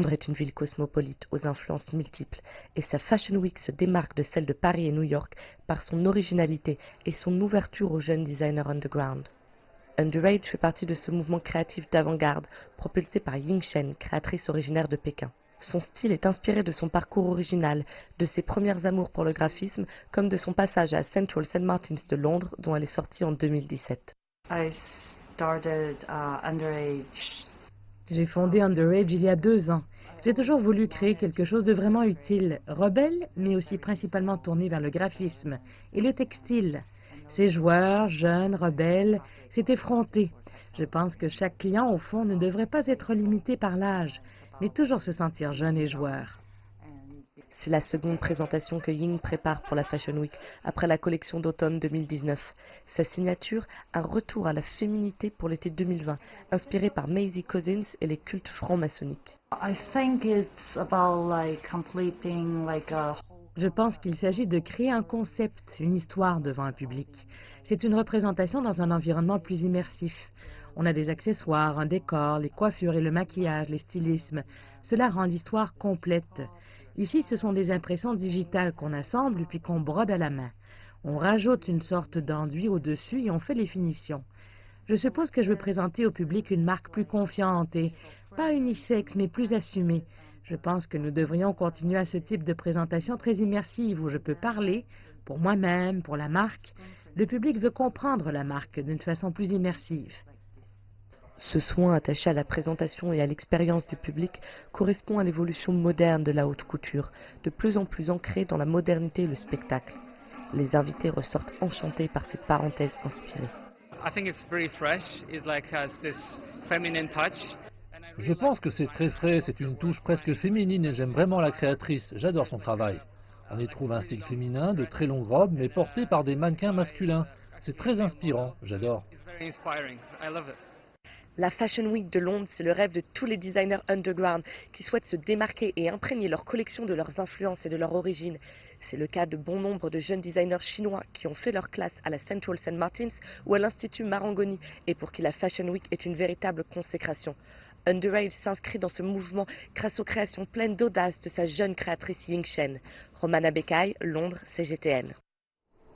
Londres est une ville cosmopolite aux influences multiples et sa Fashion Week se démarque de celle de Paris et New York par son originalité et son ouverture aux jeunes designers underground. Underage fait partie de ce mouvement créatif d'avant-garde propulsé par Ying Shen, créatrice originaire de Pékin. Son style est inspiré de son parcours original, de ses premières amours pour le graphisme, comme de son passage à Central St. Martin's de Londres, dont elle est sortie en 2017. J'ai fondé Underage il y a 2 ans. J'ai toujours voulu créer quelque chose de vraiment utile, rebelle, mais aussi principalement tourné vers le graphisme et le textile. Ces joueurs, jeunes, rebelles, s'est effronté. Je pense que chaque client, au fond, ne devrait pas être limité par l'âge, mais toujours se sentir jeune et joueur. C'est la seconde présentation que Ying prépare pour la Fashion Week, après la collection d'automne 2019. Sa signature, un retour à la féminité pour l'été 2020, inspiré par Maisie Cousins et les cultes francs-maçonniques. Je pense qu'il s'agit de créer un concept, une histoire devant un public. C'est une représentation dans un environnement plus immersif. On a des accessoires, un décor, les coiffures et le maquillage, les stylismes. Cela rend l'histoire complète. Ici, ce sont des impressions digitales qu'on assemble puis qu'on brode à la main. On rajoute une sorte d'enduit au-dessus et on fait les finitions. Je suppose que je veux présenter au public une marque plus confiante et pas unisexe, mais plus assumée. Je pense que nous devrions continuer à ce type de présentation très immersive où je peux parler, pour moi-même, pour la marque. Le public veut comprendre la marque d'une façon plus immersive. Ce soin attaché à la présentation et à l'expérience du public correspond à l'évolution moderne de la haute couture, de plus en plus ancrée dans la modernité et le spectacle. Les invités ressortent enchantés par cette parenthèse inspirée. Je pense que c'est très frais, c'est une touche presque féminine et j'aime vraiment la créatrice, j'adore son travail. On y trouve un style féminin, de très longues robes, mais portées par des mannequins masculins. C'est très inspirant, j'adore. La Fashion Week de Londres, c'est le rêve de tous les designers underground qui souhaitent se démarquer et imprégner leur collection de leurs influences et de leur origine. C'est le cas de bon nombre de jeunes designers chinois qui ont fait leur classe à la Central St. Martin's ou à l'Institut Marangoni et pour qui la Fashion Week est une véritable consécration. Underage s'inscrit dans ce mouvement grâce aux créations pleines d'audace de sa jeune créatrice Ying Shen. Romana Becaille, Londres, CGTN.